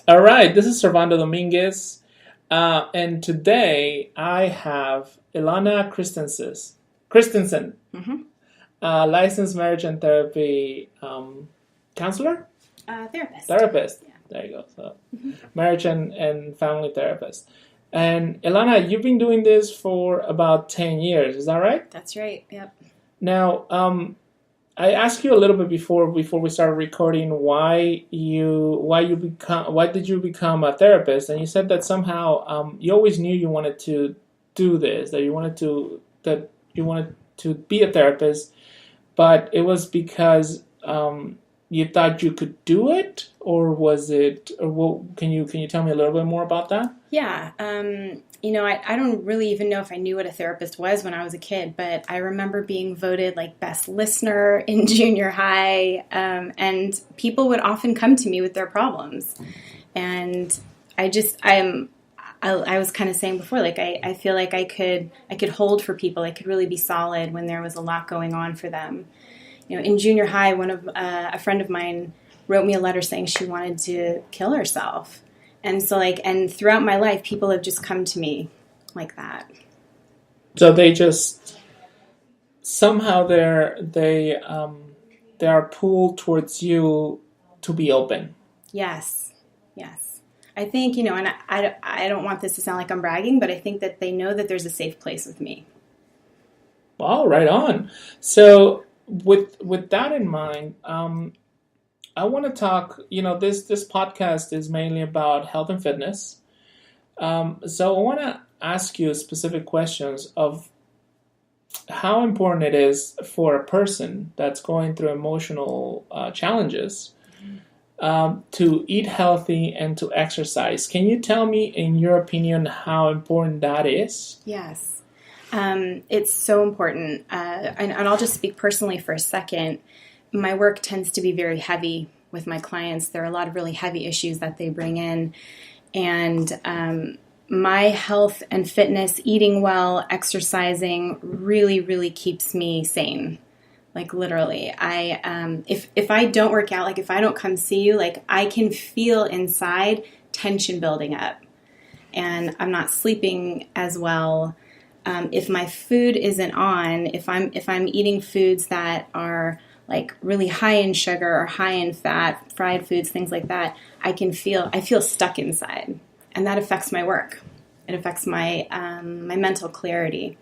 All right, this is Servando Dominguez, and today I have Elana Christiansen, Mm-hmm. licensed marriage and therapy counselor, Therapist. therapist. Yeah. There you go. So, Mm-hmm. marriage and family therapist. And Elana, you've been doing this for about 10 years. Is that right? That's right. Yep. Now, I asked you a little bit before we started recording why did you become a therapist, and you said that somehow you always knew you wanted to do this, that you wanted to be a therapist, but it was because you thought you could do it, or was it? Or what, can you tell me a little bit more about that? Yeah. I don't really even know if I knew what a therapist was when I was a kid, but I remember being voted like best listener in junior high, and people would often come to me with their problems, and I was kind of saying before, like I feel like I could hold for people. I could really be solid when there was a lot going on for them. In junior high, a friend of mine wrote me a letter saying she wanted to kill herself. And so and throughout my life, people have just come to me like that. So they just somehow they are pulled towards you to be open. Yes. I think, and I don't want this to sound like I'm bragging, but I think that they know that there's a safe place with me. Well, right on. So with that in mind, I want to talk. This podcast is mainly about health and fitness. So I want to ask you specific questions of how important it is for a person that's going through emotional challenges to eat healthy and to exercise. Can you tell me, in your opinion, how important that is? Yes. It's so important. And I'll just speak personally for a second. My work tends to be very heavy with my clients. There are a lot of really heavy issues that they bring in. And my health and fitness, eating well, exercising really, really keeps me sane. Like literally, if I don't work out, like if I don't come see you, like I can feel inside tension building up, and I'm not sleeping as well. If my food isn't on, if I'm eating foods that are like really high in sugar or high in fat, fried foods, things like that, I feel stuck inside, and that affects my work. It affects my my mental clarity.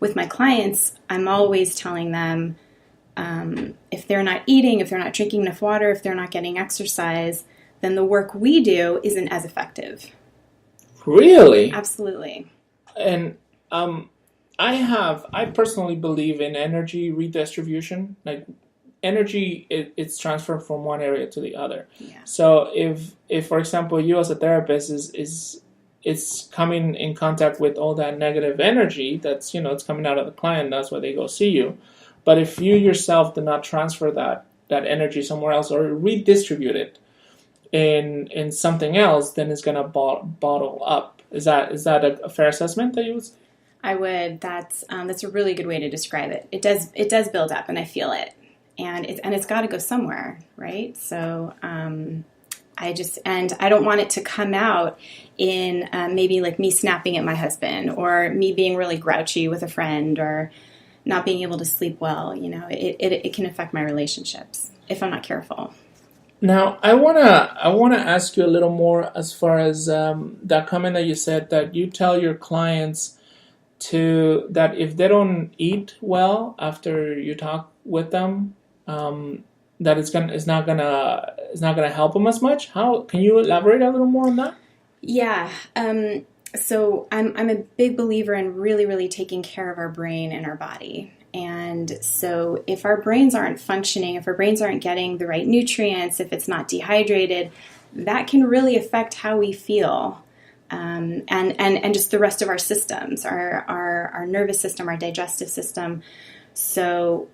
With my clients, I'm always telling them, if they're not eating, if they're not drinking enough water, if they're not getting exercise, then the work we do isn't as effective. Really? Absolutely. And I personally believe in energy redistribution. Like energy, it's transferred from one area to the other. Yeah. So if for example you as a therapist is coming in contact with all that negative energy that's it's coming out of the client, that's why they go see you. But if you yourself do not transfer that energy somewhere else or redistribute it in something else, then it's gonna bottle up. Is that a fair assessment that you would say? I would. That's a really good way to describe it. It does build up, and I feel it, and it's got to go somewhere, right? So I don't want it to come out in maybe like me snapping at my husband, or me being really grouchy with a friend, or not being able to sleep well. It can affect my relationships if I'm not careful. Now, I wanna ask you a little more as far as that comment that you said, that you tell your clients that if they don't eat well after you talk with them, that it's not gonna help them as much. How can you elaborate a little more on that? Yeah. So I'm a big believer in really, really taking care of our brain and our body. And so if our brains aren't functioning, if our brains aren't getting the right nutrients, if it's not dehydrated, that can really affect how we feel. And just the rest of our systems, our nervous system, our digestive system. So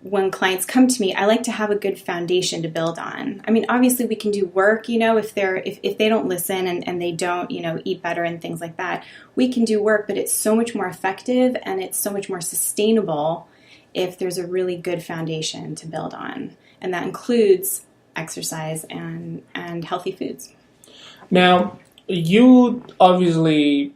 when clients come to me, I like to have a good foundation to build on. I mean, obviously we can do work, if they don't listen and they don't, eat better and things like that, we can do work, but it's so much more effective and it's so much more sustainable if there's a really good foundation to build on. And that includes exercise and healthy foods. Now, you obviously,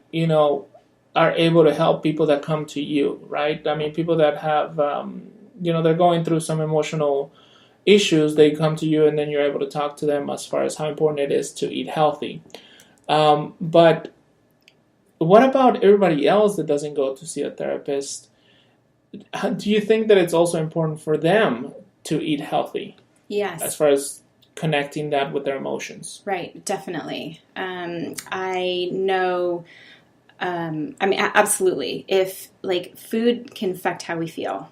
are able to help people that come to you, right? I mean, people that have, they're going through some emotional issues, they come to you and then you're able to talk to them as far as how important it is to eat healthy. But what about everybody else that doesn't go to see a therapist? Do you think that it's also important for them to eat healthy? Yes. As far as connecting that with their emotions? Right, definitely. I know, absolutely. If, food can affect how we feel.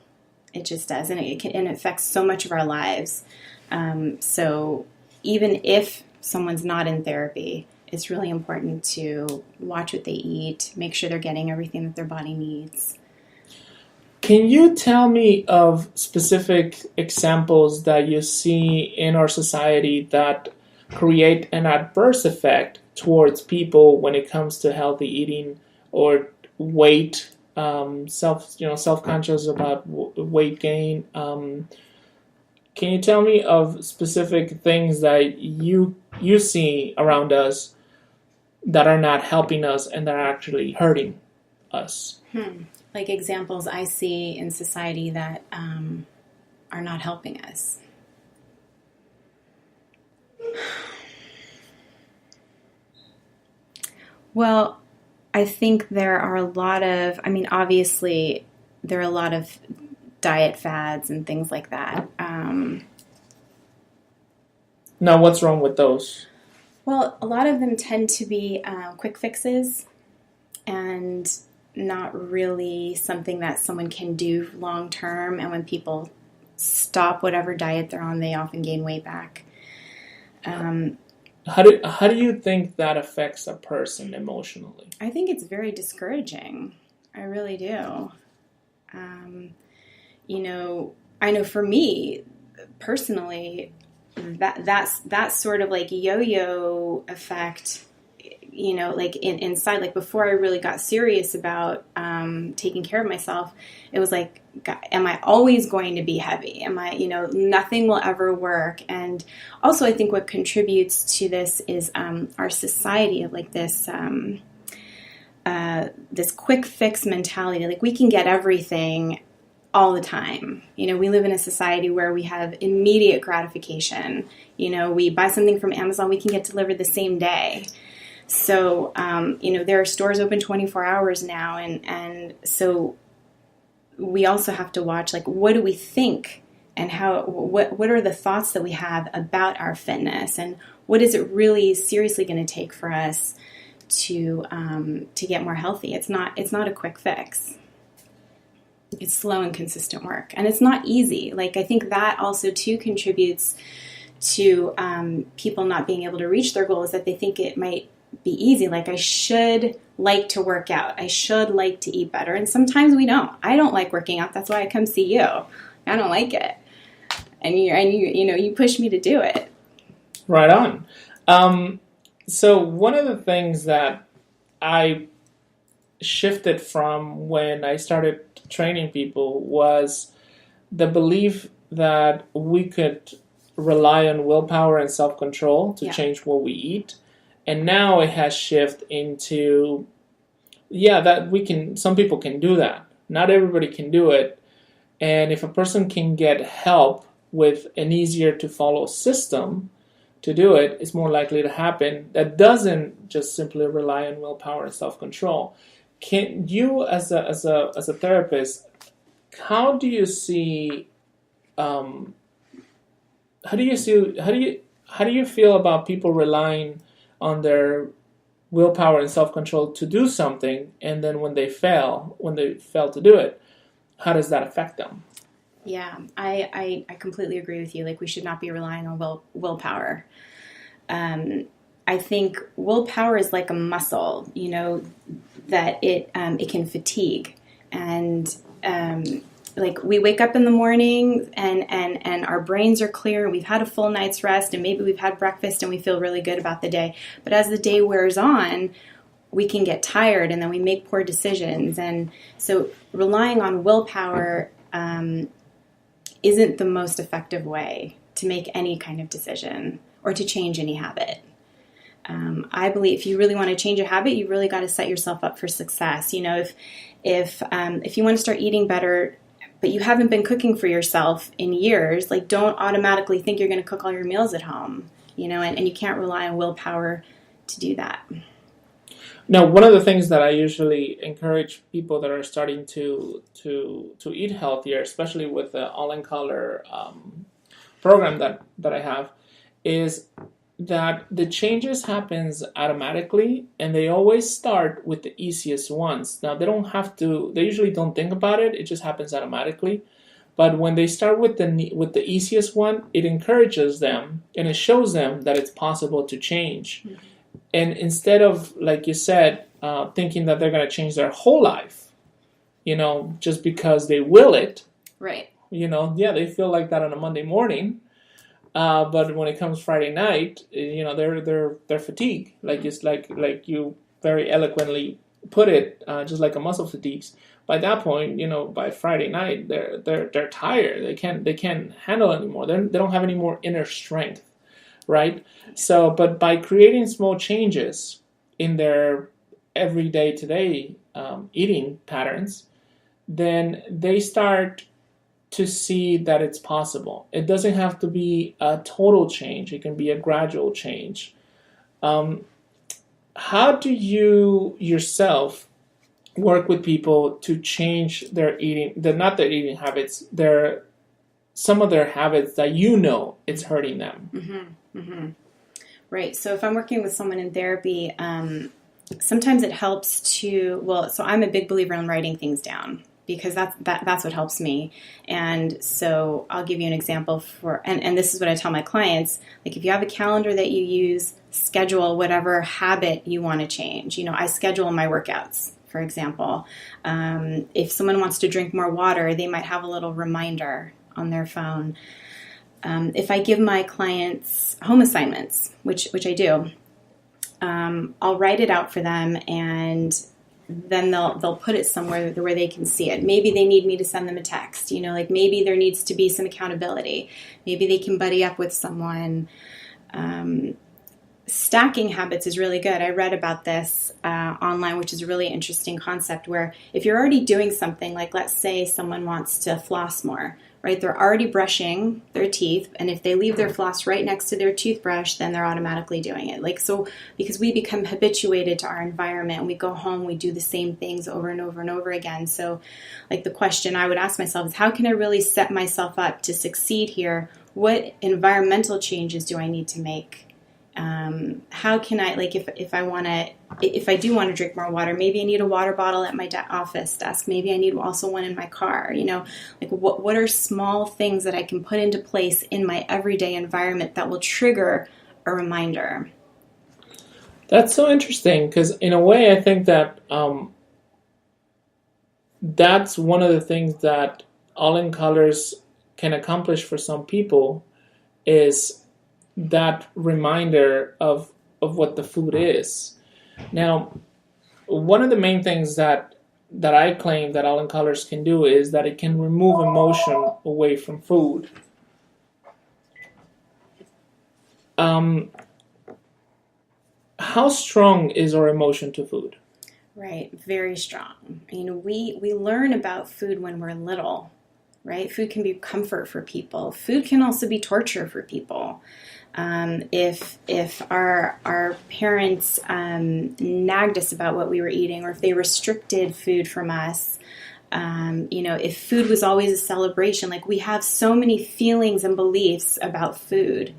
It just does, and it affects so much of our lives. So even if someone's not in therapy, it's really important to watch what they eat, make sure they're getting everything that their body needs. Can you tell me of specific examples that you see in our society that create an adverse effect towards people when it comes to healthy eating or weight, self-conscious about weight gain? Can you tell me of specific things that you see around us that are not helping us and that are actually hurting us? Like examples I see in society that are not helping us. Well, I think there are a lot of, obviously, there are a lot of diet fads and things like that. Now, what's wrong with those? Well, a lot of them tend to be quick fixes and not really something that someone can do long term. And when people stop whatever diet they're on, they often gain weight back. How do you think that affects a person emotionally? I think it's very discouraging. I really do. I know for me personally, that's sort of like yo-yo effect. Inside, before I really got serious about taking care of myself, it was like, God, am I always going to be heavy? Am I, nothing will ever work. And also I think what contributes to this is our society of this quick fix mentality. Like we can get everything all the time. We live in a society where we have immediate gratification. We buy something from Amazon, we can get delivered the same day. So, there are stores open 24 hours now. And so we also have to watch, what do we think and what are the thoughts that we have about our fitness and what is it really seriously going to take for us to get more healthy? It's not a quick fix. It's slow and consistent work. And it's not easy. I think that also too contributes to people not being able to reach their goals, that they think it might be easy. I should like to work out. I should like to eat better. And sometimes we don't. I don't like working out. That's why I come see you. I don't like it. And you push me to do it. Right on. So one of the things that I shifted from when I started training people was the belief that we could rely on willpower and self-control to change what we eat. And now it has shifted into, that some people can do that. Not everybody can do it. And if a person can get help with an easier to follow system to do it, it's more likely to happen. That doesn't just simply rely on willpower and self-control. Can you, as a therapist, how do you feel about people relying on their willpower and self-control to do something, and then when they fail to do it, how does that affect them? Yeah, I completely agree with you. We should not be relying on willpower. I think willpower is like a muscle, that it can fatigue. And we wake up in the morning and our brains are clear and we've had a full night's rest and maybe we've had breakfast and we feel really good about the day. But as the day wears on, we can get tired and then we make poor decisions. And so relying on willpower isn't the most effective way to make any kind of decision or to change any habit. I believe if you really want to change a habit, you really got to set yourself up for success. If you want to start eating better, but you haven't been cooking for yourself in years, like don't automatically think you're going to cook all your meals at home, and you can't rely on willpower to do that. Now, one of the things that I usually encourage people that are starting to eat healthier, especially with the Ollin Color program that I have, is that the changes happens automatically, and they always start with the easiest ones. Now, they usually don't think about it. It just happens automatically. But when they start with the easiest one, it encourages them and it shows them that it's possible to change. Mm-hmm. And instead of, like you said, thinking that they're going to change their whole life, just because they will it. Right. They feel like that on a Monday morning. But when it comes Friday night, they're fatigued. Like it's like you very eloquently put it, just like a muscle fatigues. By that point, by Friday night, they're tired. They can't handle it anymore. They don't have any more inner strength, right? So, but by creating small changes in their everyday today eating patterns, then they start to see that it's possible. It doesn't have to be a total change. It can be a gradual change. How do you yourself work with people to change their eating, not their eating habits, some of their habits that it's hurting them? Mm-hmm. Mm-hmm. Right. So if I'm working with someone in therapy, sometimes it helps so I'm a big believer in writing things down, because that's what helps me. And so I'll give you an example and this is what I tell my clients, like if you have a calendar that you use, schedule whatever habit you want to change. I schedule my workouts, for example. If someone wants to drink more water, they might have a little reminder on their phone. If I give my clients home assignments, which I do, I'll write it out for them, and then they'll put it somewhere where they can see it. Maybe they need me to send them a text, like maybe there needs to be some accountability. Maybe they can buddy up with someone. Stacking habits is really good. I read about this online, which is a really interesting concept, where if you're already doing something, like let's say someone wants to floss more, right? They're already brushing their teeth, and if they leave their floss right next to their toothbrush, then they're automatically doing it. Because we become habituated to our environment, and we go home, we do the same things over and over and over again. So the question I would ask myself is, how can I really set myself up to succeed here? What environmental changes do I need to make? How can I, if I do want to drink more water, maybe I need a water bottle at my office desk. Maybe I need also one in my car. What are small things that I can put into place in my everyday environment that will trigger a reminder? That's so interesting, because in a way I think that that's one of the things that Ollin Colors can accomplish for some people, is that reminder of what the food is. Now, one of the main things that I claim that Ollin Colors can do is that it can remove emotion away from food. How strong is our emotion to food? Right, very strong. We learn about food when we're little, right? Food can be comfort for people. Food can also be torture for people. If our parents nagged us about what we were eating, or if they restricted food from us, if food was always a celebration, we have so many feelings and beliefs about food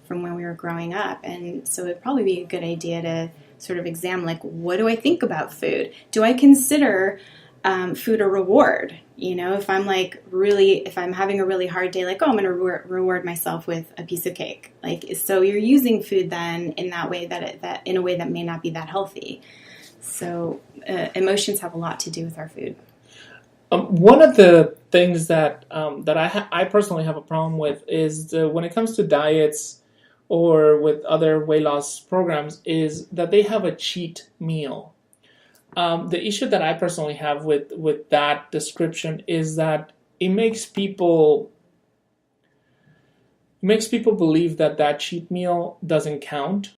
from when we were growing up. And so it'd probably be a good idea to sort of examine, what do I think about food? Do I consider food a reward? If I'm if I'm having a really hard day, I'm going to reward myself with a piece of cake. So you're using food then in that way, that in a way that may not be that healthy. So emotions have a lot to do with our food. One of the things that I personally have a problem with is when it comes to diets or with other weight loss programs, is that they have a cheat meal. The issue that I personally have with that description is that it makes people believe that cheat meal doesn't count.